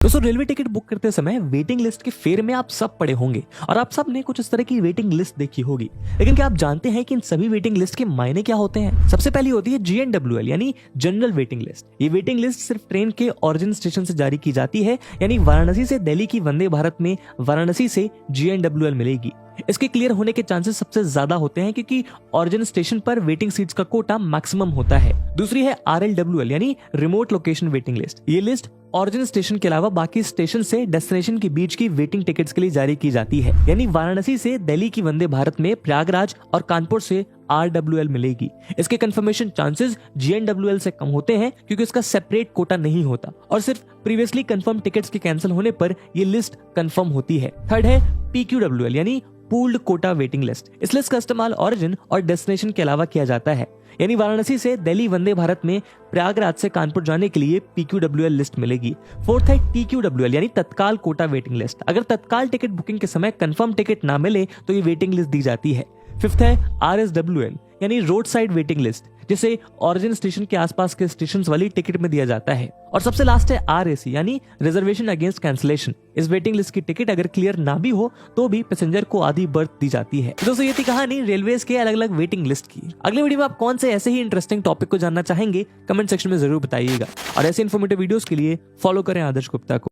दोस्तों railway ticket book करते समय वेटिंग लिस्ट के फेर में आप सब पड़े होंगे और आप सब ने कुछ इस तरह की वेटिंग लिस्ट देखी होगी। लेकिन क्या आप जानते हैं कि इन सभी वेटिंग लिस्ट के मायने क्या होते हैं? सबसे पहली होती है GNWL यानी जनरल वेटिंग लिस्ट। ये वेटिंग लिस्ट सिर्फ ट्रेन के ओरिजिन स्टेशन से जारी की जाती है, यानी वाराणसी से दिल्ली की वंदे भारत में वाराणसी से GNWL मिलेगी। इसके क्लियर होने के चांसेस सबसे ज्यादा होते हैं क्योंकि ओरिजिन स्टेशन पर वेटिंग सीट्स का कोटा मैक्सिमम होता है। दूसरी है RLWL यानी रिमोट लोकेशन वेटिंग लिस्ट। ये लिस्ट ओरिजिन स्टेशन के अलावा बाकी स्टेशन से डेस्टिनेशन के बीच की वेटिंग टिकट्स के लिए जारी की जाती है, यानी वाराणसी से दिल्ली की वंदे भारत में प्रयागराज और कानपुर से RWL मिलेगी। इसके कंफर्मेशन चांसेस GNWL से कम होते हैं क्योंकि इसका सेपरेट कोटा नहीं होता और सिर्फ प्रीवियसली कंफर्म टिकट्स के कैंसिल होने पर यह लिस्ट कंफर्म होती है। थर्ड है PQWL यानी पूल्ड कोटा वेटिंग लिस्ट। इस लिस्ट का इस्तेमाल ओरिजिन और डेस्टिनेशन के अलावा किया जाता है, यानी वाराणसी से दिल्ली वंदे भारत में प्रयागराज से कानपुर जाने के लिए PQWL लिस्ट मिलेगी। फोर्थ है TQWL यानी तत्काल कोटा वेटिंग लिस्ट। अगर तत्काल टिकट बुकिंग के समय कंफर्म टिकट ना मिले तो ये वेटिंग लिस्ट दी जाती है। फिफ्थ है RSWL यानी रोड साइड वेटिंग लिस्ट, जिसे ओरिजिन स्टेशन के आसपास के स्टेशंस वाली टिकट में दिया जाता है। और सबसे लास्ट है RAC यानी रिजर्वेशन अगेंस्ट कैंसिलेशन। इस वेटिंग लिस्ट की टिकट अगर क्लियर ना भी हो तो भी पैसेंजर को आधी बर्थ दी जाती है। दोस्तों ये थी कहानी रेलवेज के अलग अलग वेटिंग लिस्ट की। अगले वीडियो में आप कौन से ऐसे ही इंटरेस्टिंग टॉपिक को जानना चाहेंगे कमेंट सेक्शन में जरूर बताइएगा और ऐसे इन्फॉर्मेटिव वीडियोस के लिए फॉलो करें आदर्श गुप्ता को।